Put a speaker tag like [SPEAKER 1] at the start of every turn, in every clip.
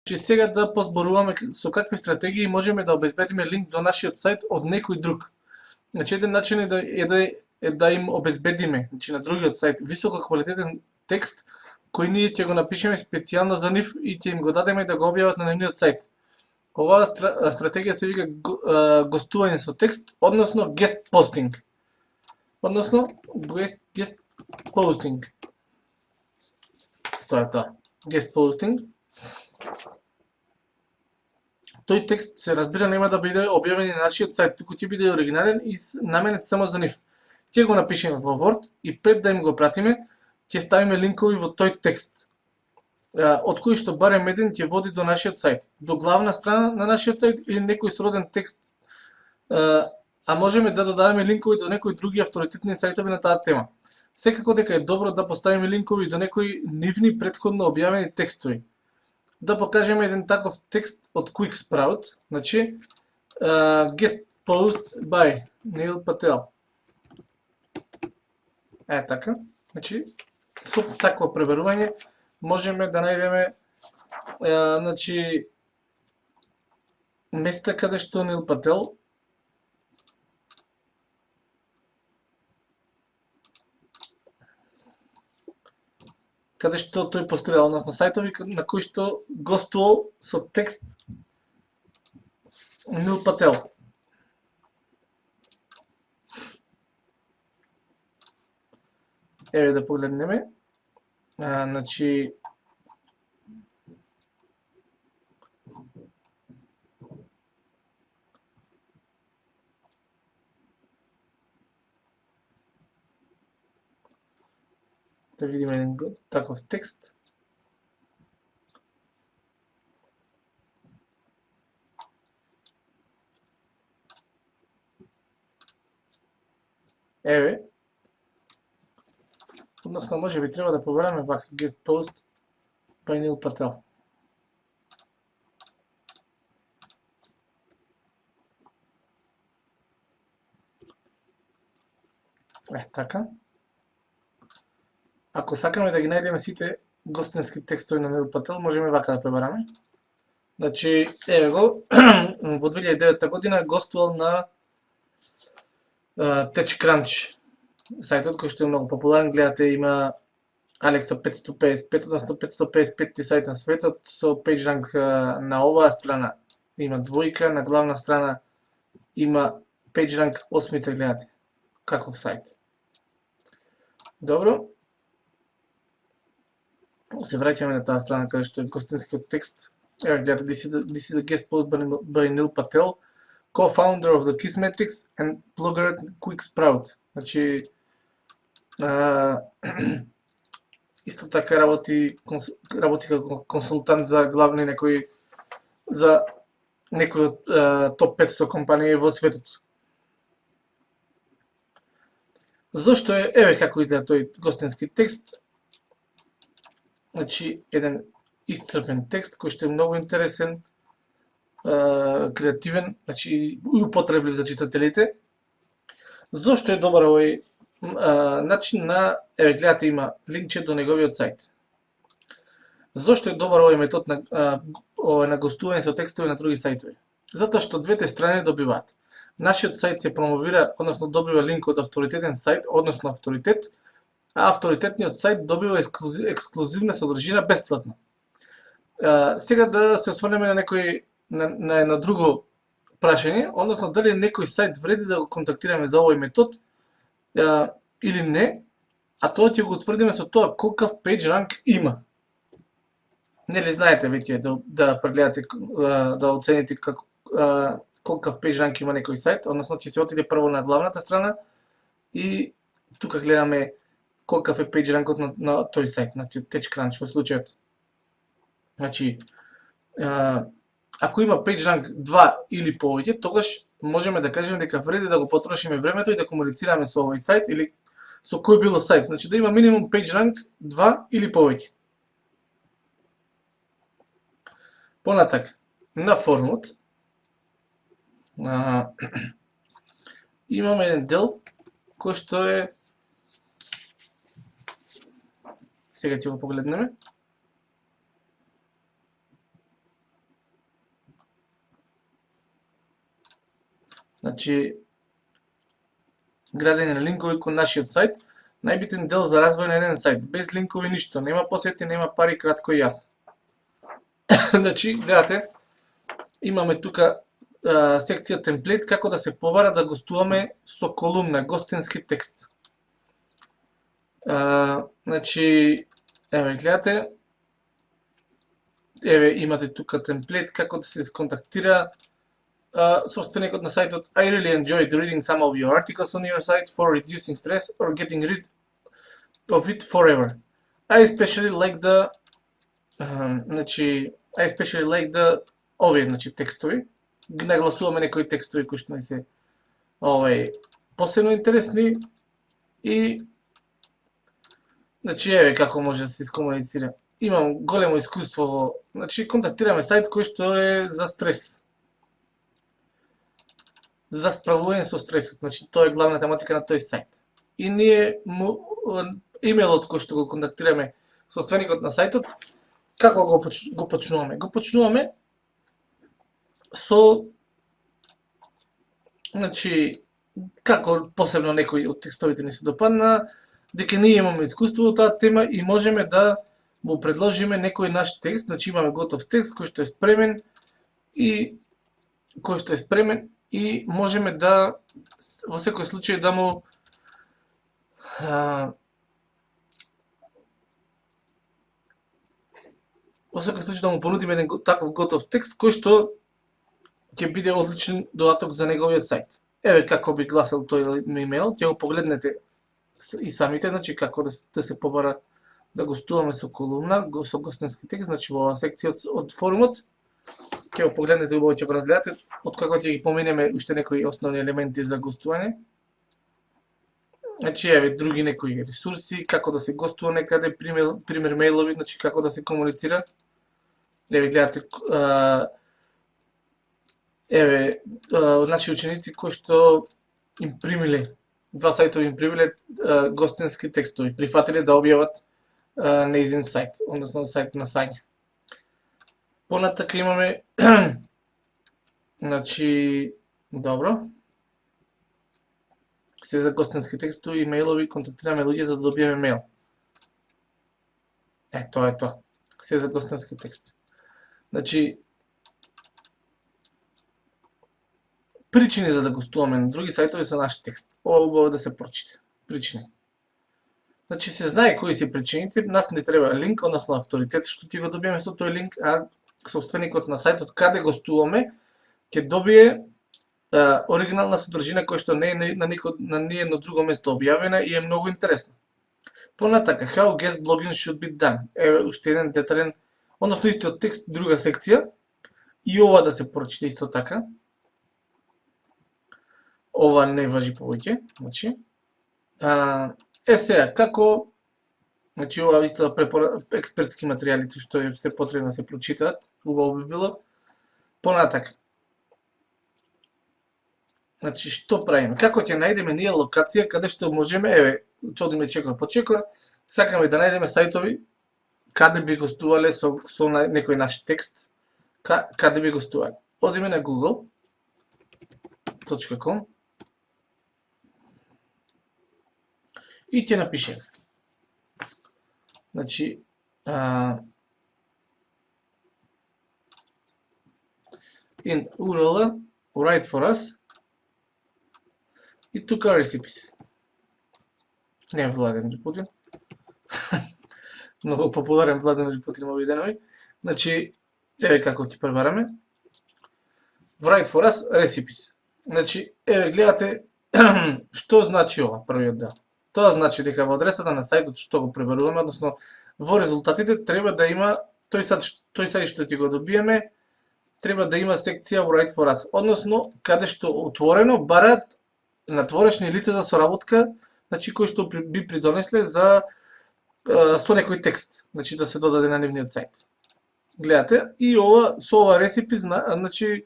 [SPEAKER 1] че сега да позборуваме со какви стратегии можеме да обезбедиме линк до нашиот сајт од некој друг. Значи, еден начин е да им обезбедиме, значи на другиот сајт, високо квалитетен текст кој ние ќе го напишеме специјално за нив и ќе им го дадеме да го објават на нивниот сајт. Оваа стратегија се вика гостување со текст, односно guest posting. Односно guest posting. Тоа е тоа. Guest posting. Тој текст се разбира нема да биде објавен на нашиот сајт, туку ќе биде оригинален и наменет само за нив. Ќе го напишеме во Word и пред да им го пратиме, ќе ставиме линкови во тој текст, од кој што барем еден ќе води до нашиот сајт, до главна страна на нашиот сајт или некој сроден текст, а можеме да додадеме линкови до некои други авторитетни сајтови на таа тема. Секако дека е добро да поставиме линкови до некои нивни претходно објавени текстови. Да покажеме еден таков текст од Quick Sprout, значи guest post by Neil Patel. Така, значи со такво преверување можеме да најдеме значи места каде што Neil Patel каде што тој постирал, односно сајтови на кои што гостувал со текст Neil Patel. Еве да погледнеме. Значи да видиме еден таков текст. Еве. Односно, може би треба да побараме вака guest post by Neil Patel. Така. Ако сакаме да ги најдеме сите гостински текстови на Neil Patel, можеме вака да пребараме. Значи, еве го, во 2009 година гостувал на TechCrunch сајтот кој што е многу популарен. Гледате, има Alexa 555, односно 555 сајт на светот со PageRank на оваа страна има двојка, на главна страна има PageRank 8, гледате каков сајт. Добро. Се враќаме на таа страна каде што е гостинскиот текст. Еве гледате, this is a guest post by Neil Patel, co-founder of the Kissmetrics and blogger at Quick Sprout. Значи, исто така работи како консултант за главни за некои од топ 500 компании во светот. Зошто е, еве како изгледа тој гостински текст. Значи, еден исцрпен текст кој што е многу интересен, креативен, значи и употреблив за читателите. Зошто е добар овој начин на, еве гледате, има линкче до неговиот сајт. Зошто е добар овој метод на гостување со текстови на други сајтови? Затоа што двете страни добиваат. Нашиот сајт се промовира, односно добива линк од авторитетен сајт, односно авторитет, а авторитетниот сајт добива ексклузивна содржина бесплатно. Сега да се осврнеме на едно друго прашање, односно дали некој сајт вреди да го контактираме за овој метод или не, а тоа ќе го утврдиме со тоа колкав PageRank има. Нели знаете веќе да прегледате, да оцените колкав PageRank има некој сајт, односно ќе се отиде прво на главната страна и тука гледаме колкав е PageRankот на тој сајт, на TechCrunch во случајот. Значи, ако има PageRank 2 или повеќе, тогаш можеме да кажеме дека вреди да го потрошиме времето и да комуницираме со овој сајт или со кој било сајт. Значи да има минимум PageRank 2 или повеќе. Понатак, на форумот имаме еден дел кој што е, сега ќе го погледнеме. Значи, градење на линкови кон нашиот сајт, најбитен дел за развој на еден сајт. Без линкови ништо, нема посети, нема пари, кратко и јасно. Значи, гледате, имаме тука секција темплейт, како да се побара да гостуваме со колумна, гостински текст. Значи, еве, гледате, еве, имате тука темплейт, како да се контактира собственикот на сајтот. I really enjoyed reading some of your articles on your site for reducing stress or getting rid of it forever. I especially like the овие, значи, текстови. Ги нагласуваме некои текстови кои што не се посебно интересни и значи еве како може да се искомуницира. Имам големо искуство во, значи контактираме сајт кој што е за стрес. За справување со стресот, значи тоа е главна тематика на тој сајт. И ние имејлот кој што го контактираме собственикот на сајтот, како го почнуваме? Го почнуваме со, значи, како посебно некои од текстовите ни се допадна, дека ние имаме искуство во таа тема и можеме да му предложиме некој наш текст, значи имаме готов текст кој што е спремен и можеме да во секој случај да му понудиме еден таков готов текст кој што ќе биде одличен додаток за неговиот сајт. Еве како би гласел тој имејл, ќе го погледнете и самите, значи како да се побара да гостуваме со колумна, со гостински текст, значи во оваа секција од форумот. Ќе го погледнете убаво, ќе го разгледате, откако ќе ги поминеме уште некои основни елементи за гостување. Значи еве други некои ресурси, како да се гостува некаде, пример мејлови, значи како да се комуницира. Еве гледате, еве наши ученици кои што им примиле, два сајтови им примиле гостински текстови, прифатиле да објават нејзин сајт, односно сајт на Сања. Понатака имаме, значи, добро, се за гостински текстови и мејлови, контактираме луѓе за да добиеме мејл. Тоа е тоа. Се за гостински текстови. Значи, причини за да гостуваме на други сајтови со наш текст. Ова убаво да се прочита. Причини. Значи, се знае кои се причините, нас не треба линк, односно авторитет, што ти го добиеме со тој линк, а собственикот на сајтот каде гостуваме ќе добие оригинална содржина која што не е на ниедно друго место објавена и е многу интересна. Понатака, how guest blogging should be done. Еве уште еден детален, односно истиот текст, друга секција. И ова да се прочита исто така. Ова не важи повеќе, значи. Сега, како, значи ова исто експертски материјали што е се потребно да се прочитаат, убаво би било. Понатака. Значи, што правиме? Како ќе најдеме ние локација каде што можеме, еве, чодиме чекор по чекор, сакаме да најдеме сајтови каде би гостувале со некој наш текст, каде би гостувале. Одиме на google.com и ќе напишеме. Значи, in URL, write for us, и тука recipes. Не е Владимир Путин. Многу популарен Владимир Путин овие денови. Значи, еве како ти пребараме. Write for us, recipes. Значи, еве гледате што значи ова првиот дел. Тоа значи дека во адресата на сајтот што го пребаруваме, односно во резултатите треба да има тој сајт што ќе го добиеме, треба да има секција Write for us, односно каде што отворено бараат натворечни лица за соработка, значи кои што би придонесле со некој текст, значи да се додаде на нивниот сајт. Гледате, и со ова рецепи, значи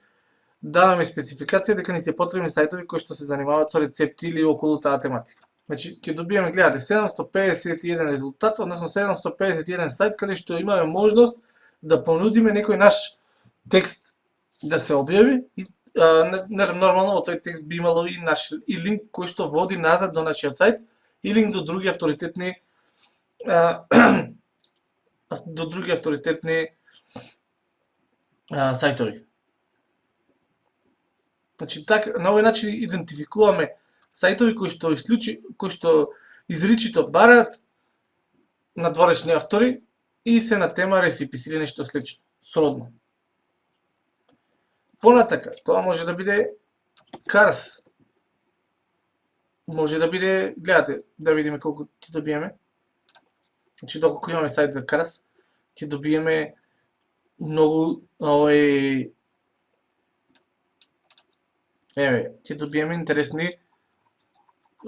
[SPEAKER 1] даваме спецификација дека ни се потребни сајтови кои што се занимаваат со рецепти или околу таа тематика. Значи, ќе добиеме, гледате, 751 резултат, односно 751 сајт каде што имаме можност да понудиме некој наш текст да се објави нормално во тој текст би имало и линк кој што води назад до нашиот сајт и линк до други авторитетни сајтови. Значи така на овој начин идентификуваме сајтови кои што изричито бараат надворешни автори и се на тема ресипис или нешто слично, сродно. Понатака, тоа може да биде Карс. Може да биде, гледате, да видиме колку ќе добиеме. Значи, доколку имаме сајт за Карс, ќе добиеме многу ќе добиеме интересни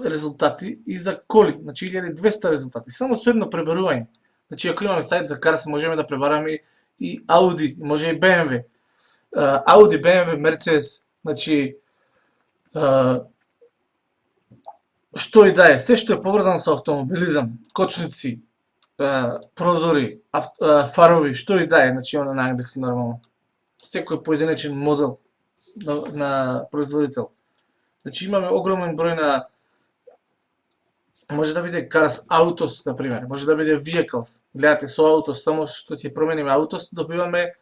[SPEAKER 1] резултати и за коли, значи 1200 резултати, само со едно пребарување. Значи, ако имаме сајт за Карс, можеме да пребараме и Ауди, може и BMW. Ауди, BMW, Mercedes, значи, што и да е, се што е поврзано со автомобилизам, кочници, прозори, фарови, што и да е, значи она на англиски нормално. Секој поединечен модел на производител. Значи имаме огромен број на, може да биде Cars Autos, например, може да биде Vehicles. Гледате, со Autos, само што ќе промениме Autos, добиваме,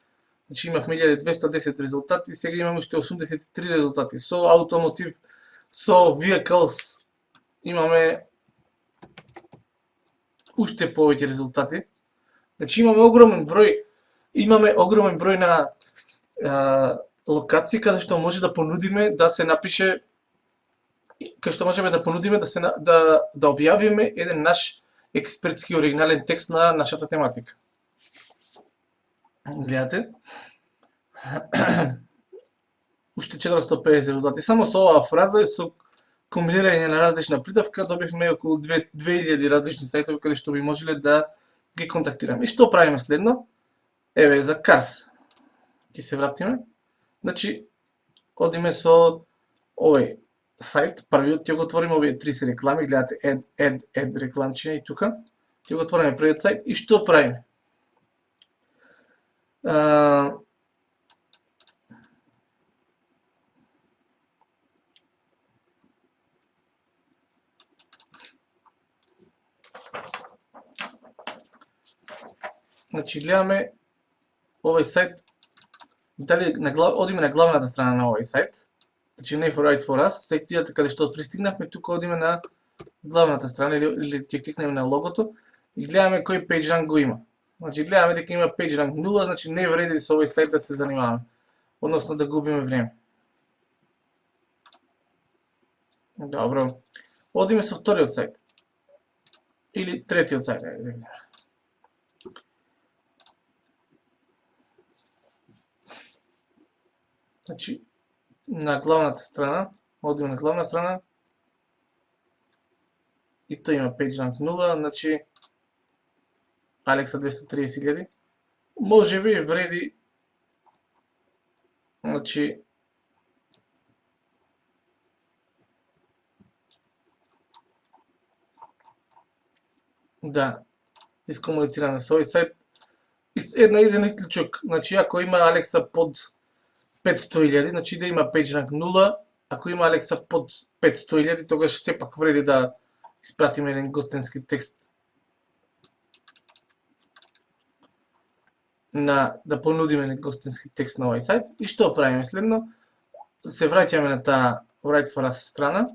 [SPEAKER 1] значи имавме 1210 резултати, сега имаме уште 83 резултати. Со Automotive, со Vehicles имаме уште повеќе резултати. Значи имаме огромен број на локации каде што може да понудиме да се напише, кај што можеме да понудиме да објавиме еден наш експертски оригинален текст на нашата тематика. Гледате? Уште 450 резултати. Само со оваа фраза и со комбинирање на различна придавка добивме околу 2000 различни сајтови каде што би можеле да ги контактираме. И што правиме следно? Еве за Cars. Ќе се вратиме. Значи, одиме со овој сајт, првиот ќе го отвориме, овие три се реклами, гледате add рекламчиња и тука. Ќе го отвориме првиот сајт и што правиме? Значи, гледаме овој сајт, дали одиме на главната страна на овој сајт, значи не for right for us, секцијата каде што пристигнавме, тука одиме на главната страна или ќе кликнеме на логото и гледаме кој page rank го има. Значи гледаме дека има page rank 0, значи не вреди со овој сајт да се занимаваме, односно да губиме време. Добро. Одиме со вториот сајт. Или третиот сајт. Значи, на главната страна, одиме на главна страна и тој има page rank 0, значи Алекса 230.000. Може би вреди, значи, да искомуницираме со овој сајт. Еден исклучок, значи ако има Алекса под 500.000, значи да има page rank 0, ако има Алекса под 500.000, тогаш сепак вреди да испратиме еден гостински текст да понудиме еден гостински текст на овој сајт. И што правиме следно? Се враќаме на таа Right for Us страна,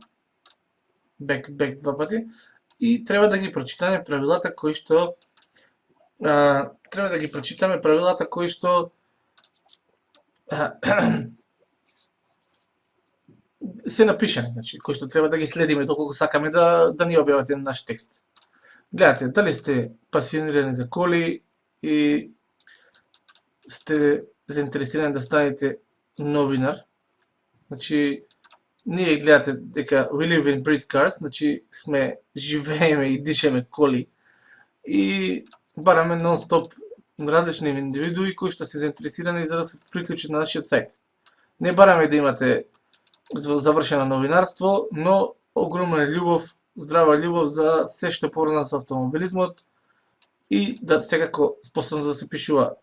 [SPEAKER 1] back два пати, и треба да ги прочитаме правилата кои што се напишани, значи, кои што треба да ги следиме доколку сакаме да ни објават еден наш текст. Гледате, дали сте пасионирани за коли и сте заинтересирани да станете новинар. Значи, ние гледате дека we live in breed cars, значи живееме и дишеме коли и бараме нон-стоп различни индивидуи кои што се заинтересирани за да се приклучат на нашиот сајт. Не бараме да имате завршено новинарство, но огромна љубов, здрава љубов за се што е поврзано со автомобилизмот и да секако способност да се пишува,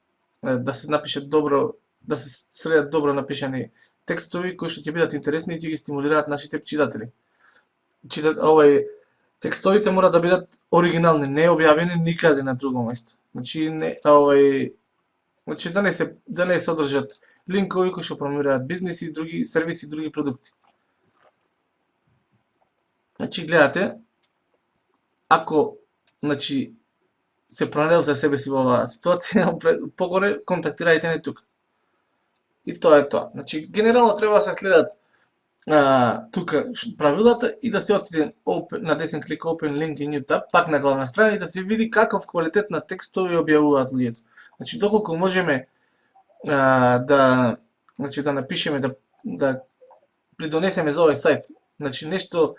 [SPEAKER 1] да се напише добро, да се средат добро напишани текстови кои што ќе бидат интересни и ќе ги стимулираат нашите читатели. Текстовите мора да бидат оригинални, не објавени никаде на друго место. Значи да не се одржат линкови кои што промовираат бизниси, други сервиси, други продукти. Значи гледате, ако се пронајдел за себе си во оваа ситуација, погоре контактирајте не тука. И тоа е тоа. Значи генерално треба да се следат тука правилата и да се отиде на десен клик Open Link in New Tab, пак на главна страна и да се види каков квалитет на текстови објавуваат луѓето. Значи доколку можеме да напишеме да придонесеме за овој сајт, значи нешто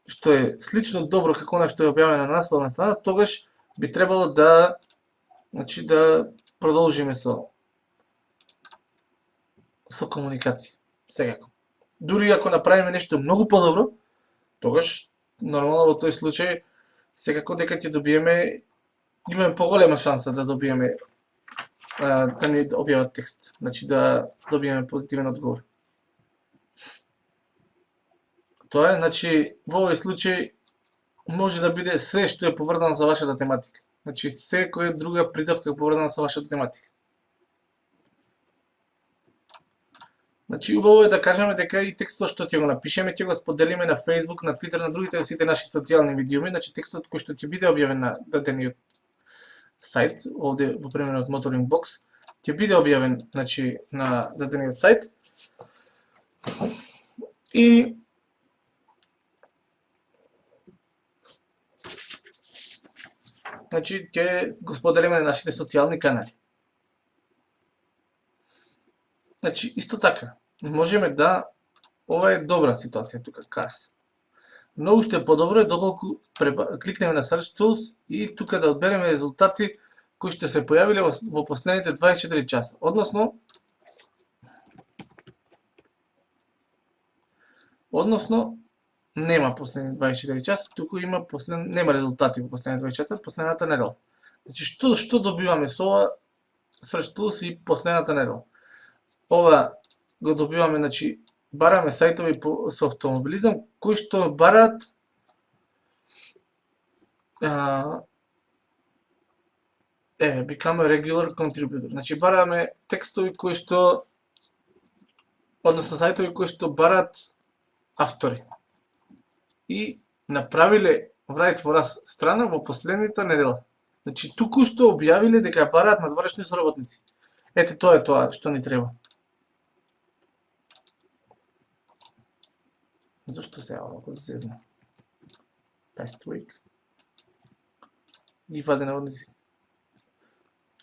[SPEAKER 1] што е слично добро како она што е објавено на насловна страна, тогаш би требало да продолжиме со комуникација. Секако. Дури ако направиме нешто многу подобро, тогаш нормално во тој случај секако дека ќе добиеме, имаме поголема шанса да добиеме да ни објават текст, значи да добиеме позитивен одговор. Тоа е, значи во овој случај може да биде се што е поврзано со вашата тематика. Значи секоја друга придавка поврзана со вашата тематика. Значи убаво е да кажеме дека и текстот што ќе го напишеме, ќе го споделиме на Facebook, на Twitter, на другите сите наши социјални медиуми, значи текстот кој што ќе биде објавен на дадениот сајт, овде во примерот Motoring Box, ќе биде објавен значи на дадениот сајт. И значи ќе го споделиме на нашите социјални канали. Значи, исто така, можеме да... Ова е добра ситуација тука, Cars. Но уште подобро е доколку кликнеме на Search Tools и тука да одбереме резултати кои што се појавиле во последните 24 часа. Односно, нема последни 24 часа, туку нема резултати во последните 24 часа, последната недела. Значи, што добиваме со ова Search Tools и последната недела? Ова го добиваме, значи, бараме сајтови со автомобилизам, кои што бараат become a regular contributor. Значи, бараме текстови кои што, односно сајтови кои што бараат автори. И направиле Write for Us страна во последната недела. Значи, туку што објавиле дека бараат надворешни соработници. Ете, тоа е тоа што ни треба. Зашто се малку зезна? Past week. Ги ваде наводници.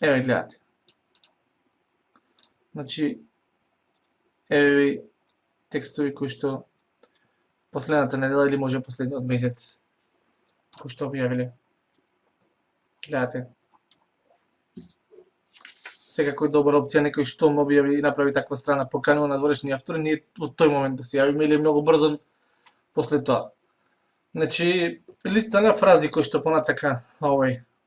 [SPEAKER 1] Еве гледате. Значи, еве текстови кои што последната недела или може последниот месец кои што објавиле. Гледате. Секако е добра опција некој што ме објави и направи таква страна, поканува надворешни автори, ние во тој момент да се јавиме или многу брзо после тоа. Значи, листа на фрази кои што понатака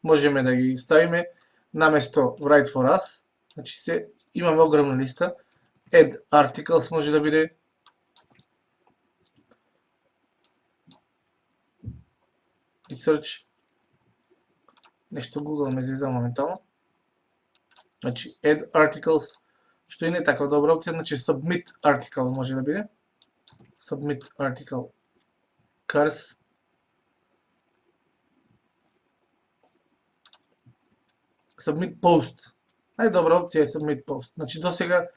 [SPEAKER 1] можеме да ги ставиме наместо Write for Us. Значи, имаме огромна листа. Add Articles може да биде. И Search. Нешто Google ме зиза моментално. Значи, Add Articles, што и не е така добра опција, значи Submit Article може да биде. Submit Article Cars. Submit Post. Најдобра опција е Submit Post. Значи, до сега,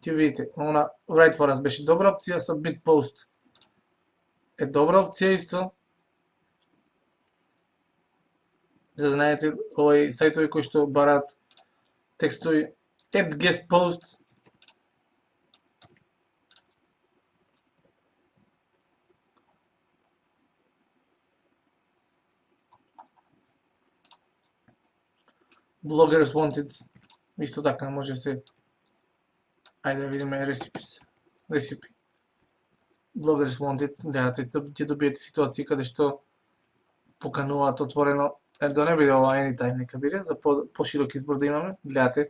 [SPEAKER 1] ќе видите, она Write for Us беше добра опција, Submit Post е добра опција исто. За да најдете овој сајтови кои што бараат текстови. Add Guest Post. Bloggers Wanted. Исто така може се. Ајде да видиме Recipes. Recipe. Bloggers Wanted. Гледате, ќе добиете ситуации каде што покануваат отворено. Да не биде ова anytime, нека биде, за поширок избор да имаме. Гледате,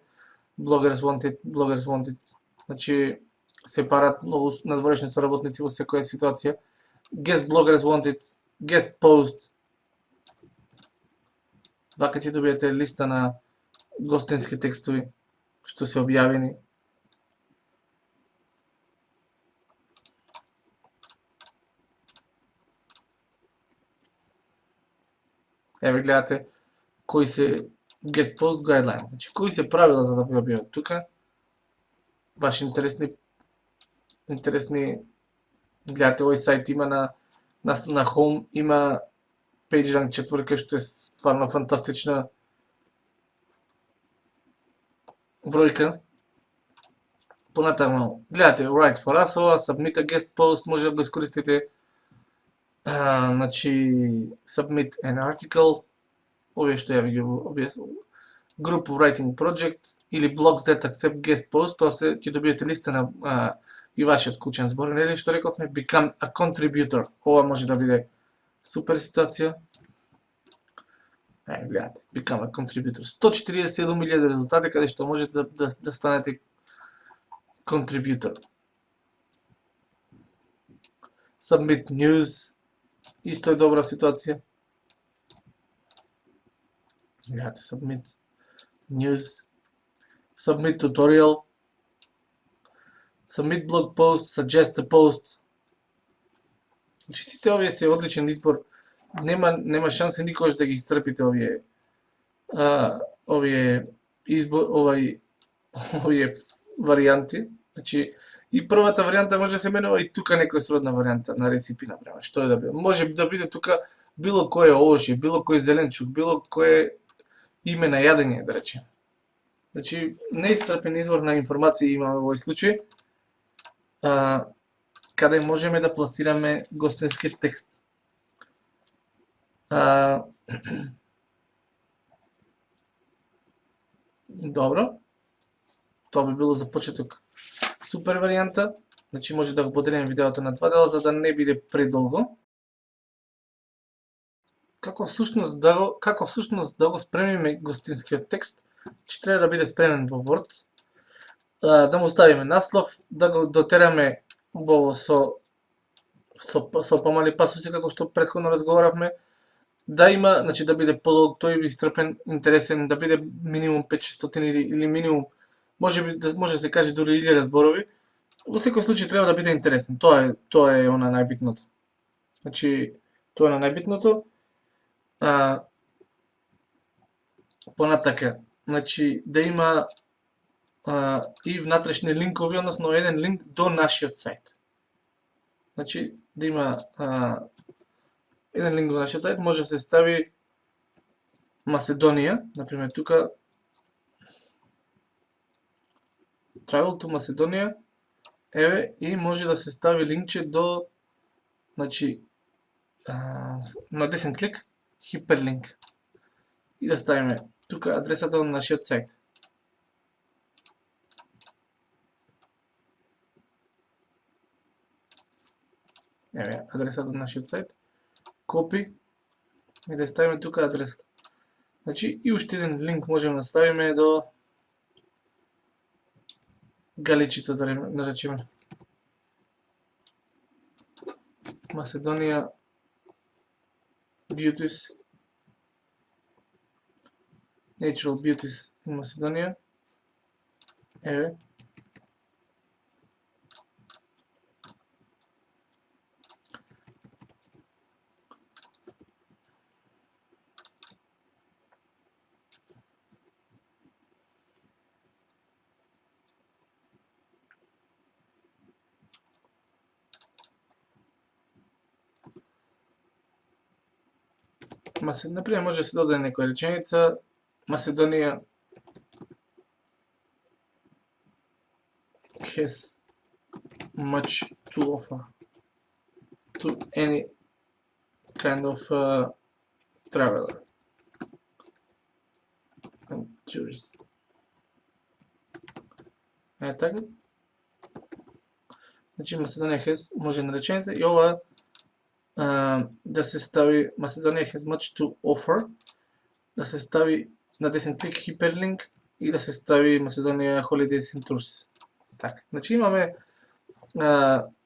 [SPEAKER 1] Bloggers Wanted. Значи, се парат многу надворешни соработници во секоја ситуација. Guest bloggers wanted, guest post. Вака ќе добиете листа на гостински текстови што се објавени. Еве гледате кои се guest post guideline. Значи кои се правила за да ви објават тука. Баш интересни гледате овој сајт има на home има PageRank 4 што е стварно фантастична бројка. Понатаму гледате Write for Us, ова Submit a Guest Post може да го искористите. Значи Submit an Article, овие што ја ви ги објаснив. Group Writing Project или Blogs that accept guest post, тоа се ќе добиете листа на и вашиот клучен збор, нели што рековме, Become a Contributor. Ова може да биде супер ситуација. Гледате, Become a Contributor. 147.000 резултати каде што можете да станете contributor. Submit News, исто е добра ситуација. Гледате, Submit News, Submit Tutorial, Submit Blog Post, Suggest a Post. Значи сите овие се одличен избор. Нема шанси никогаш да ги исцрпите овие варијанти. Значи и првата варијанта може да се менува и тука некоја сродна варијанта на реципи например. Што е да биде? Може да биде тука било кое овошје, било кој зеленчук, било кое име на јадење, да речем. Значи, неисцрпен извор на информации имаме во овој случај, каде можеме да пласираме гостински текст. Добро. Тоа би било за почеток супер варијанта. Значи, може да го поделиме видеото на два дела, за да не биде предолго. Како всушност да го спремиме гостинскиот текст, че треба да биде спремен во Word, да му ставиме наслов, да го дотераме со помали пасуси, како што претходно разговаравме, да има, значи да биде подолг, тој исцрпен, интересен, да биде минимум 500 или минимум, може да се каже дури 1000 зборови. Во секој случај треба да биде интересен. Тоа е она најбитното. Значи, тоа е на најбитното. Понатака, значи да има и внатрешни линкови, односно еден линк до нашиот сајт. Значи да има еден линк до нашиот сајт, може да се стави Македонија, например тука Travel to Македонија, еве, и може да се стави линкче до, значи, на десен клик, хиперлинк. И да ставиме тука адресата на нашиот сајт. Еве, адресата на нашиот сајт. Копи. И да ставиме тука адресата. Значи, и уште еден линк можеме да ставиме до галичица, да речеме. Macedоnia Beauties. Natural Beauties in Macedоnia. Еве. Например, може да се додаде некоја реченица. Macedоnia has much to offer to any kind of traveler and tourist. Така. Значи Macedоnia has може на реченица и ова да се стави Macedоnia has much to offer, да се стави на десен клик хиперлинк и да се стави Macedоnia Holidays and Tours. Така. Значи имаме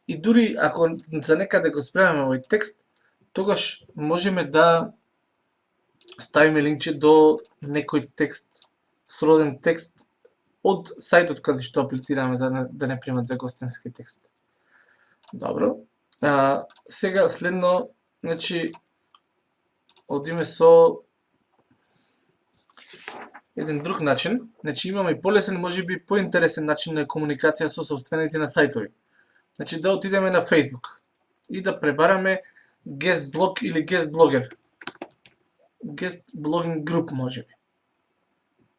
[SPEAKER 1] и дури ако за некаде го спремаме овој текст, тогаш можеме да ставиме линкче до некој текст, сроден текст од сајтот каде што аплицираме за да не примат за гостински текст. Добро. Сега следно, значи, одиме со еден друг начин. Значи, имаме и полесен, можеби поинтересен начин на комуникација со собственици на сајтови. Значи, да отидеме на Facebook и да пребараме guest blog или guest blogger. Guest blogging group можеби.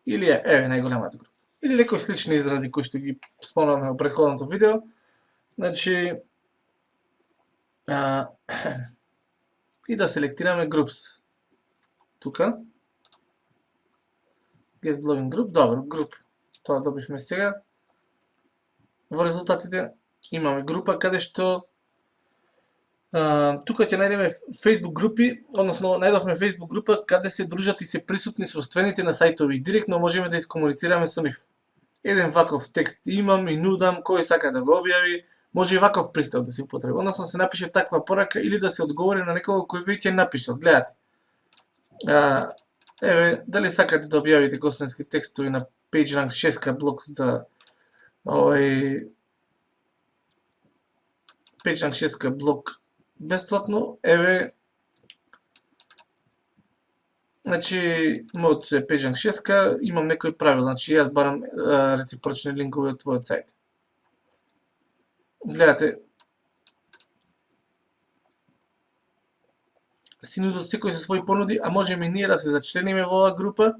[SPEAKER 1] Или еве најголемата група. Или некои слични изрази кои што ги спомнавме во претходното видео. Значи, и да селектираме groups. Тука. Guest blogging group, добро, group. Тоа добивме сега. Во резултатите имаме група каде што тука ќе најдеме Facebook групи, односно најдовме Facebook група каде се дружат и се присутни собственици на сајтови. Директно можеме да искомуницираме со нив. Еден ваков текст имам и нудам, кој сака да го објави, може и ваков пристап да се употреби. Односно се напише таква порака или да се одговори на некого кој веќе напишал. Гледате. Еве, дали сакате да објавите гостински текстови на PageRank 6 блог за PageRank 6 блог бесплатно, еве, значи, мојот е PageRank 6, имам некои правила, значи јас барам реципрочни линкови од твојот сајт. Гледате, си нудат секој со своји понуди, а можеме и ние да се зачлениме во оваа група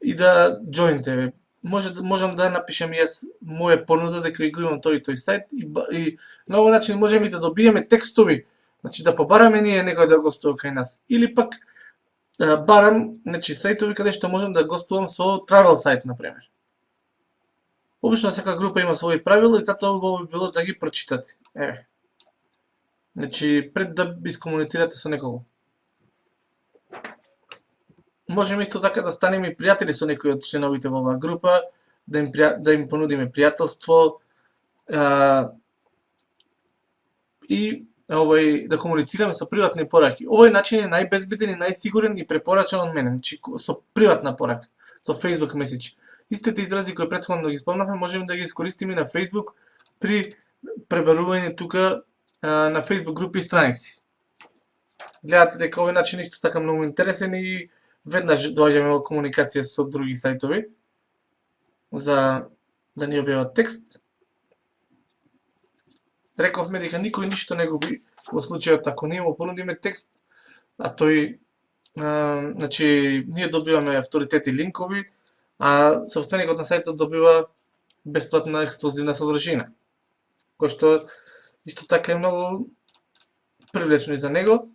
[SPEAKER 1] и да joinтеме. Можам да напишем јас моја понуда дека го имам тој сајт и на овој начин можеме и да добиеме текстови, значи да побараме ние некој да гостува кај нас. Или пак барам, значи сајтови каде што можам да гостувам со travel сајт на пример. Обично секоја група има своји правила и затоа убаво би било да ги прочитате. Еве. Значи пред да искомуницирате со некого. Можеме исто така да станеме и пријатели со некои од членовите во оваа група, да им понудиме пријателство и да комуницираме со приватни пораки. Овој начин е најбезбеден и најсигурен и препорачан од мене, значи со приватна порака, со Facebook Message. Истите изрази кои претходно ги спомнавме можеме да ги искористиме на Facebook при пребарување тука на Facebook групи и страници. Гледате дека овој начин исто така многу интересен и веднаш доаѓаме во комуникација со други сајтови за да ни објават текст. Рековме дека никој ништо не губи во случајот ако ние му понудиме текст, а тој, значи, ние добиваме авторитет и линкови, а собственикот на сајтот добива бесплатна ексклузивна содржина, кој што исто така е многу привлечно и за него.